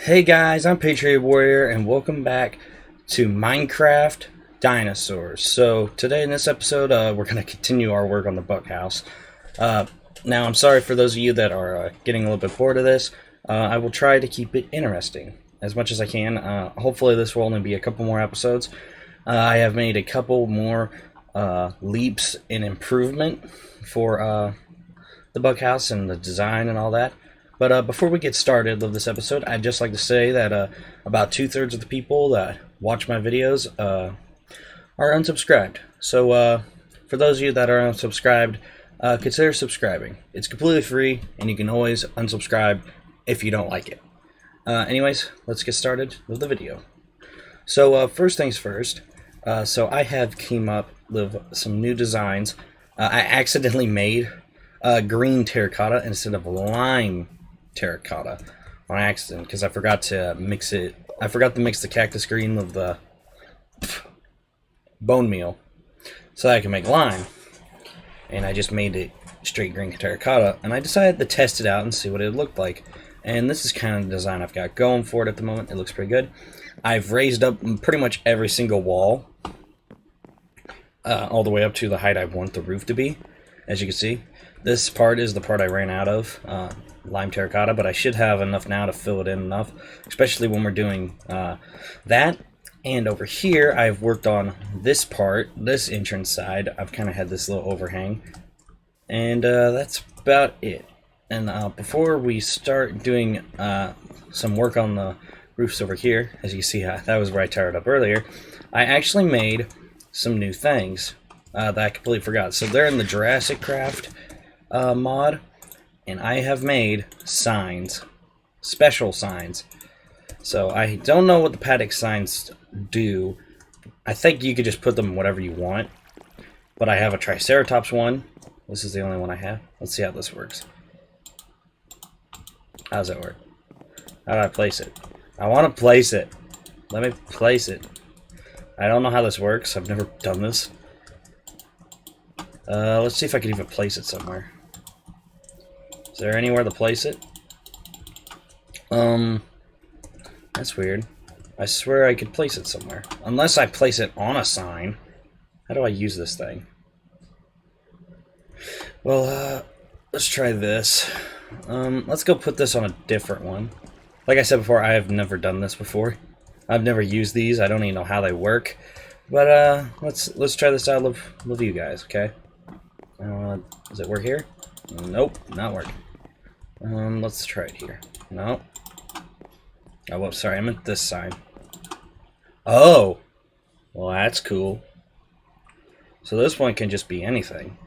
Hey guys, I'm Patriot Warrior and welcome back to Minecraft Dinosaurs. So today in this episode, we're going to continue our work on the bug house. Now I'm sorry for those of you that are getting a little bit bored of this. I will try to keep it interesting as much as I can. Hopefully this will only be a couple more episodes. I have made a couple more leaps in improvement for the bug house and the design and all that. But before we get started of this episode, I'd just like to say that about 2/3 of the people that watch my videos are unsubscribed. So for those of you that are unsubscribed, consider subscribing. It's completely free, and you can always unsubscribe if you don't like it. Anyways, let's get started with the video. So first things first, so I have came up with some new designs. I accidentally made green terracotta instead of lime terracotta on accident because I forgot to mix it. I forgot to mix the cactus green with the bone meal so I can make lime, and I just made it straight green terracotta, and I decided to test it out and see what it looked like. And this is kind of the design I've got going for it at the moment. It looks pretty good. I've raised up pretty much every single wall all the way up to the height I want the roof to be. As you can see, this part is the part I ran out of lime terracotta, but I should have enough now to fill it in enough, especially when we're doing that. And over here, I've worked on this part, this entrance side. I've kind of had this little overhang, and that's about it. And before we start doing some work on the roofs over here, as you see, that was where I tied it up earlier, I actually made some new things that I completely forgot. So they're in the Jurassic Craft mod, and I have made signs, special signs. So I don't know what the paddock signs do. I think you could just put them whatever you want, but I have a Triceratops one. This is the only one I have. Let's see how this works. How does that work? How do I place it? I want to place it. Let me place it. I don't know how this works. I've never done this. Let's see if I can even place it somewhere. Is there anywhere to place it? That's weird. I swear I could place it somewhere. Unless I place it on a sign. How do I use this thing? Well, let's try this. Let's go put this on a different one. Like I said before, I have never done this before. I've never used these. I don't even know how they work. But let's try this out with you guys, okay? Does it work here? Nope, not working. Let's try it here. No. Oh, whoops, sorry, I meant this side. Oh! Well, that's cool. So this one can just be anything.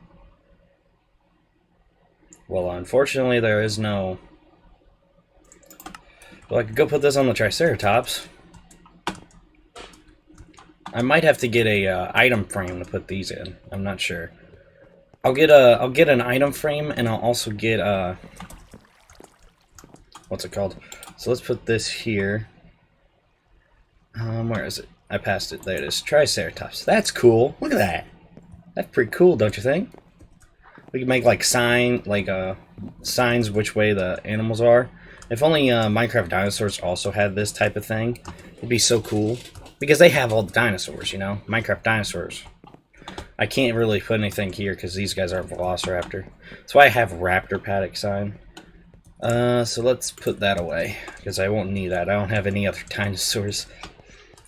Well, unfortunately, there is no... Well, I could go put this on the Triceratops. I might have to get a item frame to put these in. I'm not sure. I'll get an item frame, and I'll also get what's it called? So let's put this here. Where is it? I passed it. There it is. Triceratops. That's cool. Look at that. That's pretty cool, don't you think? We can make like signs which way the animals are. If only Minecraft Dinosaurs also had this type of thing, it'd be so cool. Because they have all the dinosaurs, you know? Minecraft Dinosaurs. I can't really put anything here because these guys aren't Velociraptor. That's why I have Raptor paddock sign. So let's put that away because I won't need that. I don't have any other dinosaurs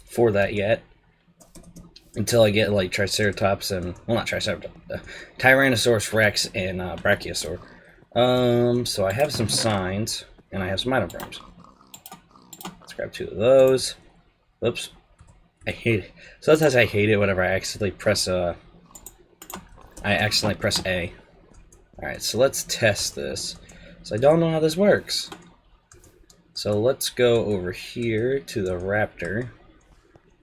for that yet. Until I get like Triceratops and... Well, not Triceratops. Tyrannosaurus Rex and Brachiosaur. So I have some signs and I have some item frames. Let's grab 2 of those. Oops. I hate it. Sometimes I hate it whenever I accidentally press A. Alright, so let's test this. So I don't know how this works. So let's go over here to the raptor.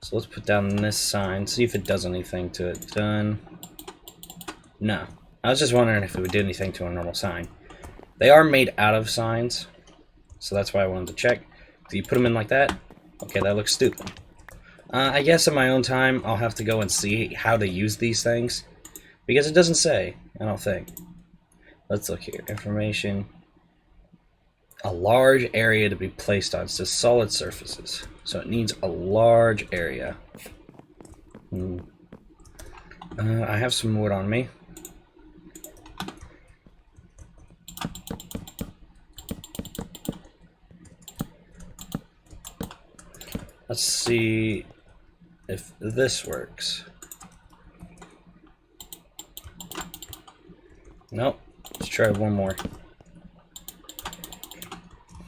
So let's put down this sign, see if it does anything to it. Done. No. I was just wondering if it would do anything to a normal sign. They are made out of signs, so that's why I wanted to check. Do you put them in like that? Okay, that looks stupid. I guess in my own time, I'll have to go and see how to use these things. Because it doesn't say, I don't think. Let's look here. Information. a large area to be placed on. It says solid surfaces, so it needs a large area. I have some wood on me. Let's see if this works. Nope. Let's try one more.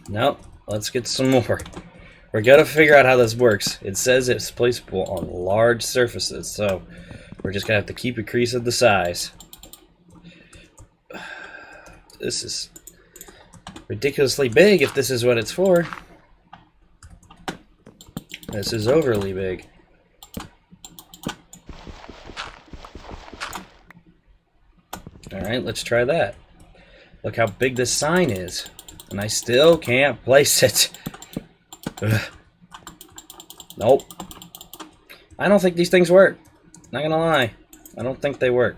Nope. Let's get some more. We're gonna figure out how this works. It says it's placeable on large surfaces, so we're just gonna have to keep increasing the size. This is ridiculously big if this is what it's for. This is overly big. Alright, let's try that. Look how big this sign is. And I still can't place it. Ugh. Nope. I don't think these things work. Not gonna lie. I don't think they work.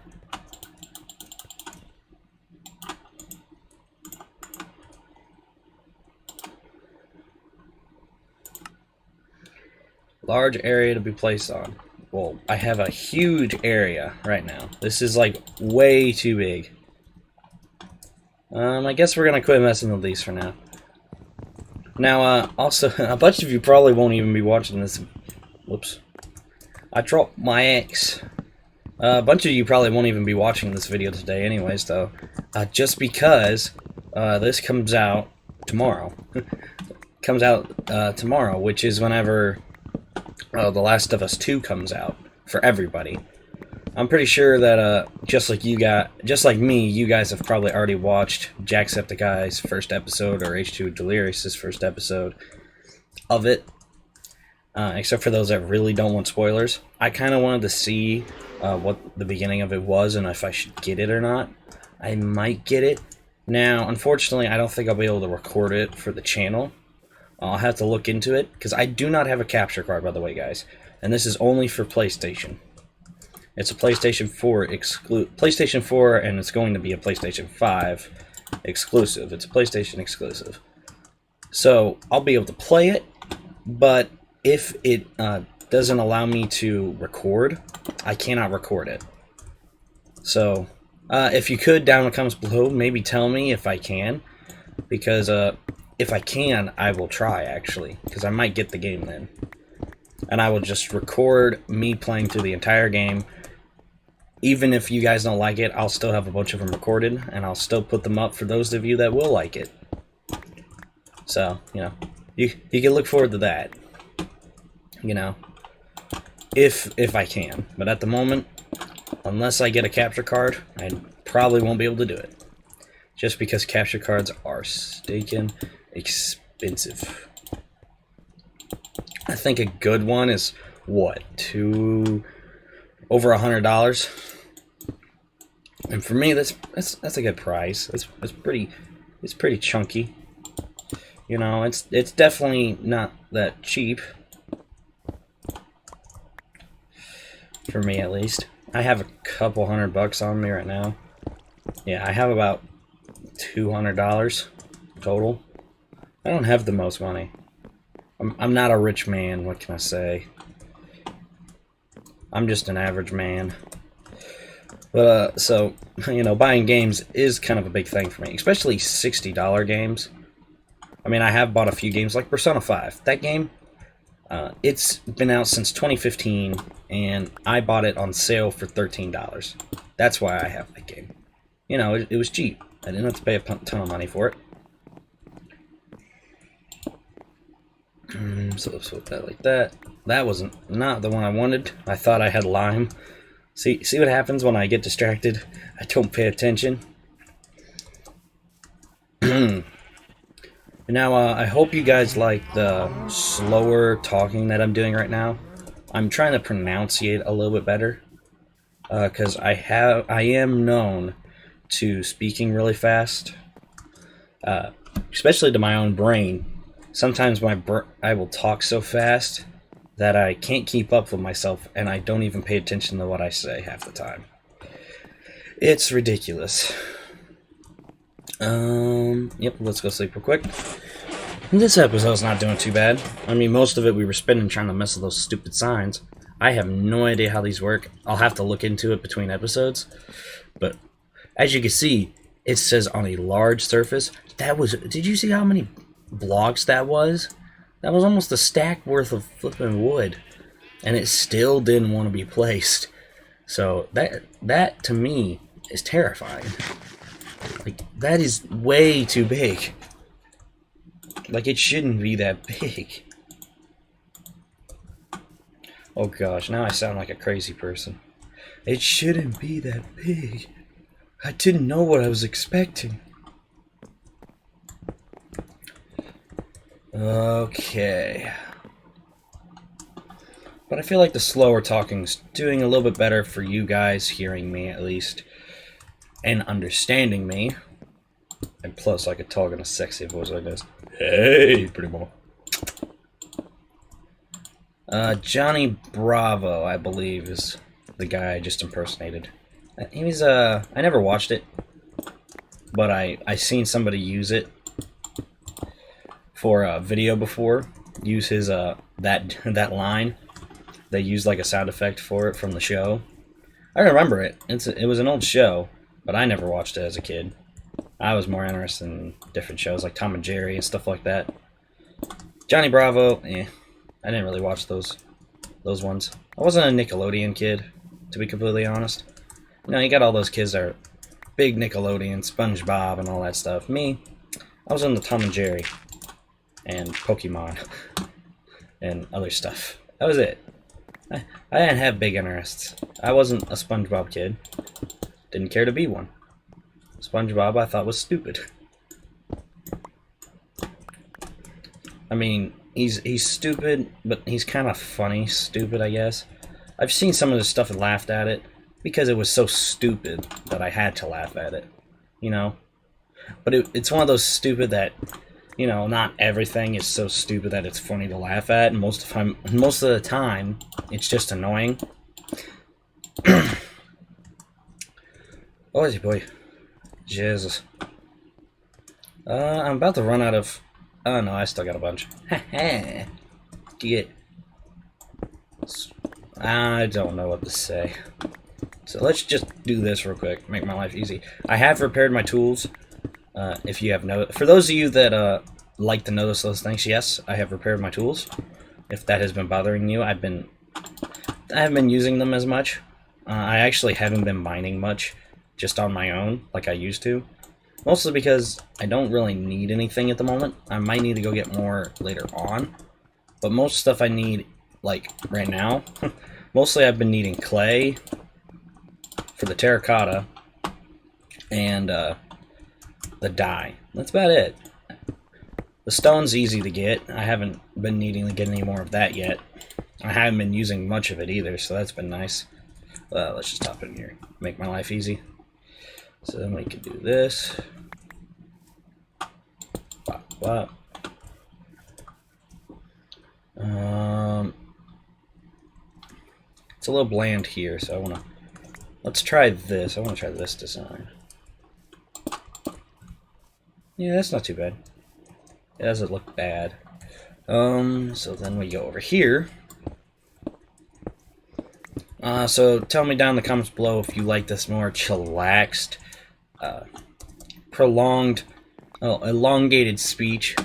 Large area to be placed on. Well, I have a huge area right now. This is like way too big. I guess we're gonna quit messing with these for now. Now, also, a bunch of you probably won't even be watching this. Whoops. I dropped my X. A bunch of you probably won't even be watching this video today anyways, though. Just because this comes out tomorrow. Comes out tomorrow, which is whenever The Last of Us 2 comes out for everybody. I'm pretty sure that just like me, you guys have probably already watched Jacksepticeye's first episode or H2 Delirious' first episode of it. Except for those that really don't want spoilers. I kind of wanted to see what the beginning of it was and if I should get it or not. I might get it. Now, unfortunately, I don't think I'll be able to record it for the channel. I'll have to look into it, because I do not have a capture card, by the way, guys. And this is only for PlayStation. It's a PlayStation 4 PlayStation 4, and it's going to be a PlayStation 5 exclusive. It's a PlayStation exclusive. So, I'll be able to play it, but if it doesn't allow me to record, I cannot record it. So, if you could, down in the comments below, maybe tell me if I can, because if I can, I will try, actually, because I might get the game then. And I will just record me playing through the entire game. Even if you guys don't like it, I'll still have a bunch of them recorded, and I'll still put them up for those of you that will like it. So, you know, you can look forward to that. You know, if I can. But at the moment, unless I get a capture card, I probably won't be able to do it. Just because capture cards are stinking expensive. I think a good one is what, over $100, and for me that's a good price. It's pretty chunky. You know, it's definitely not that cheap for me, at least. I have a couple $100 on me right now. Yeah, I have about $200 total. I don't have the most money. I'm not a rich man, what can I say? I'm just an average man. But, so, you know, buying games is kind of a big thing for me, especially $60 games. I mean, I have bought a few games like Persona 5. That game, it's been out since 2015, and I bought it on sale for $13. That's why I have that game. You know, it was cheap. I didn't have to pay a ton of money for it. So let's put that like that. That wasn't not the one I wanted. I thought I had lime. See what happens when I get distracted? I don't pay attention. Now, I hope you guys like the slower talking that I'm doing right now. I'm trying to pronunciate a little bit better, because I am known to speaking really fast, especially to my own brain. Sometimes I will talk so fast that I can't keep up with myself, and I don't even pay attention to what I say half the time. It's ridiculous. Yep, let's go sleep real quick. This episode's not doing too bad. I mean, most of it we were spending trying to mess with those stupid signs. I have no idea how these work. I'll have to look into it between episodes. But as you can see, it says on a large surface. Did you see how many blocks that was? That was almost a stack worth of flipping wood. And it still didn't want to be placed. So that to me is terrifying. Like, that is way too big. Like, it shouldn't be that big. Oh gosh, now I sound like a crazy person. It shouldn't be that big. I didn't know what I was expecting. Okay. But I feel like the slower talking's doing a little bit better for you guys, hearing me at least, and understanding me. And plus, I could talk in a sexy voice like this. Hey, pretty boy. Johnny Bravo, I believe, is the guy I just impersonated. He was, I never watched it, but I seen somebody use it for a video before. Use his, that line. They used like a sound effect for it from the show. I remember it. It was an old show, but I never watched it as a kid. I was more interested in different shows like Tom and Jerry and stuff like that. Johnny Bravo, I didn't really watch those ones. I wasn't a Nickelodeon kid, to be completely honest. You know, you got all those kids that are big Nickelodeon, SpongeBob, and all that stuff. Me, I was into Tom and Jerry and Pokemon and other stuff. That was it. I didn't have big interests. I wasn't a SpongeBob kid. Didn't care to be one. SpongeBob I thought was stupid. I mean, he's stupid, but he's kind of funny stupid, I guess. I've seen some of his stuff and laughed at it because it was so stupid that I had to laugh at it, you know? But it's one of those stupid that, you know, not everything is so stupid that it's funny to laugh at, and most of the time, it's just annoying. Oh, boy. Jesus. I'm about to run out of... Oh, no, I still got a bunch. Ha-ha. Get... I don't know what to say. So let's just do this real quick. Make my life easy. I have prepared my tools. If you have for those of you that like to notice those things, yes, I have prepared my tools. If that has been bothering you, I haven't been using them as much. I actually haven't been mining much, just on my own, like I used to. Mostly because I don't really need anything at the moment. I might need to go get more later on. But most stuff I need, like, right now, mostly I've been needing clay for the terracotta and the dye. That's about it. The stone's easy to get. I haven't been needing to get any more of that yet. I haven't been using much of it either, so that's been nice. Let's just hop in here. Make my life easy. So then we can do this. Bop, bop. It's a little bland here, so let's try this. I want to try this design. Yeah, that's not too bad. It doesn't look bad. So then we go over here. So tell me down in the comments below if you like this more chillaxed, prolonged, elongated speech,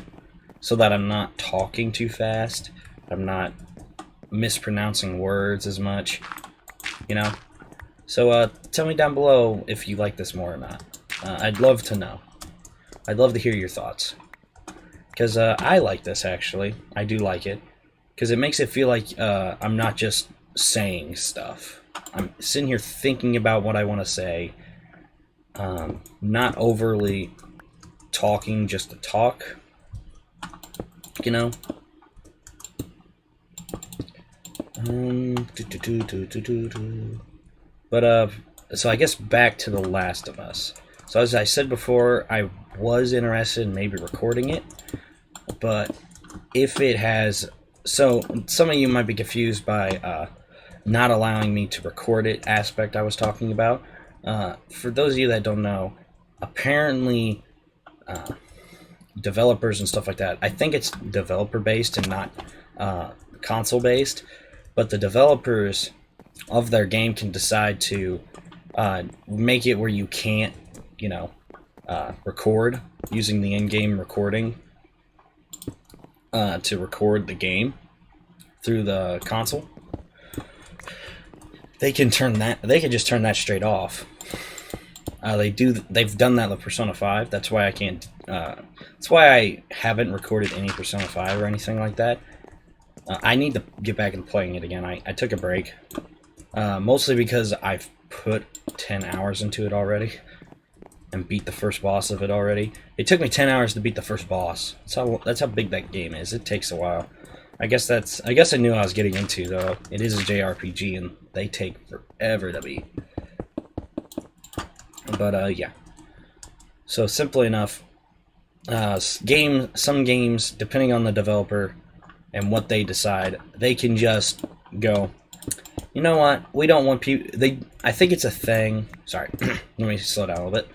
so that I'm not talking too fast. I'm not mispronouncing words as much, you know? So tell me down below if you like this more or not. I'd love to know. I'd love to hear your thoughts. Because I like this, actually. I do like it. Because it makes it feel like I'm not just saying stuff. I'm sitting here thinking about what I want to say. Not overly talking just to talk. You know? But, so I guess back to The Last of Us. So as I said before, I was interested in maybe recording it. But if it has... So, some of you might be confused by not allowing me to record it aspect I was talking about. For those of you that don't know, apparently developers and stuff like that. I think it's developer based and not console based, but the developers of their game can decide to make it where you can't, record using the in-game recording to record the game through the console. They can just turn that straight off. They've done that with Persona 5. That's why I can't. That's why I haven't recorded any Persona 5 or anything like that. I need to get back into playing it again. I took a break, mostly because I've put 10 hours into it already and beat the first boss of it already. It took me 10 hours to beat the first boss. That's how big that game is. It takes a while. I guess I knew I was getting into, though. It is a JRPG and they take forever to beat. But yeah. So simply enough, some games, depending on the developer and what they decide, they can just go, you know what? We don't want people. I think it's a thing. Sorry, let me slow down a little bit.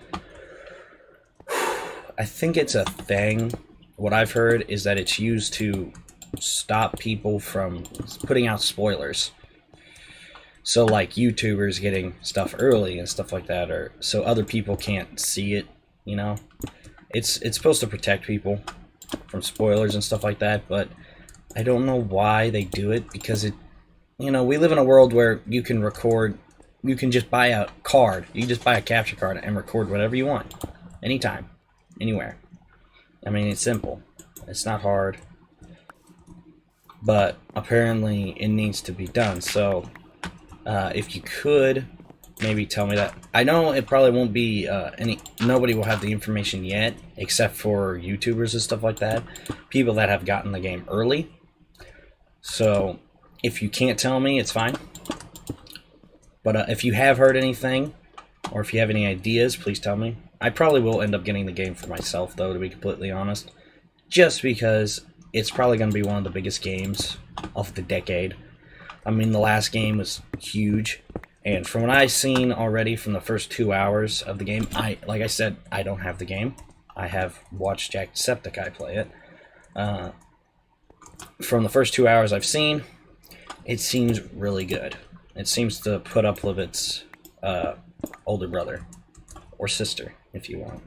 I think it's a thing. What I've heard is that it's used to stop people from putting out spoilers. So like YouTubers getting stuff early and stuff like that, or so other people can't see it. It's supposed to protect people from spoilers and stuff like that, but I don't know why they do it, because we live in a world where you can record, you can just buy a card, you can just buy a capture card and record whatever you want, anytime, anywhere. I mean, it's simple, it's not hard, but apparently it needs to be done. So if you could maybe tell me that. I know it probably won't be nobody will have the information yet, except for YouTubers and stuff like that, people that have gotten the game early. So if you can't tell me, it's fine. But if you have heard anything, or if you have any ideas, please tell me. I probably will end up getting the game for myself, though, to be completely honest, just because it's probably going to be one of the biggest games of the decade. I mean, the last game was huge. And from what I've seen already from the first 2 hours of the game, like I said, I don't have the game. I have watched Jacksepticeye play it. From the first 2 hours I've seen, it seems really good. It seems to put up with its older brother, or sister, if you want.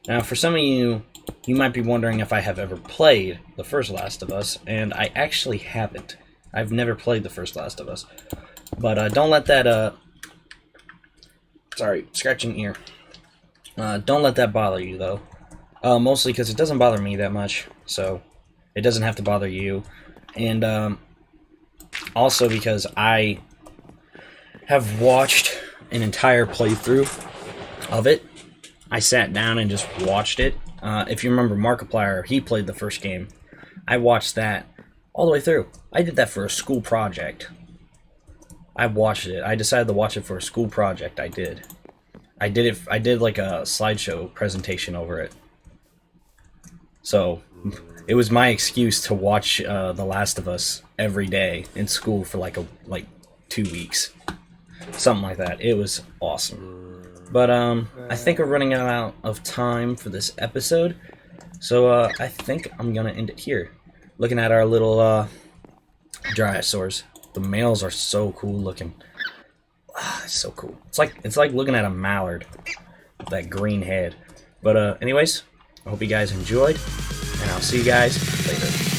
Now, for some of you, you might be wondering if I have ever played the first Last of Us, and I actually haven't. I've never played the first Last of Us. But don't let that, sorry, scratching ear. Don't let that bother you, though. Mostly because it doesn't bother me that much, so it doesn't have to bother you. And also because I have watched an entire playthrough of it. I sat down and just watched it. If you remember Markiplier, he played the first game. I watched that all the way through. I did that for a school project. I watched it. I decided to watch it for a school project. I did like a slideshow presentation over it. So it was my excuse to watch The Last of Us every day in school for like 2 weeks. Something like that. It was awesome. But I think we're running out of time for this episode. So I think I'm gonna end it here. Looking at our little dinosaurs. The males are so cool looking. It's so cool. It's like looking at a mallard with that green head. But anyways, I hope you guys enjoyed, and I'll see you guys later.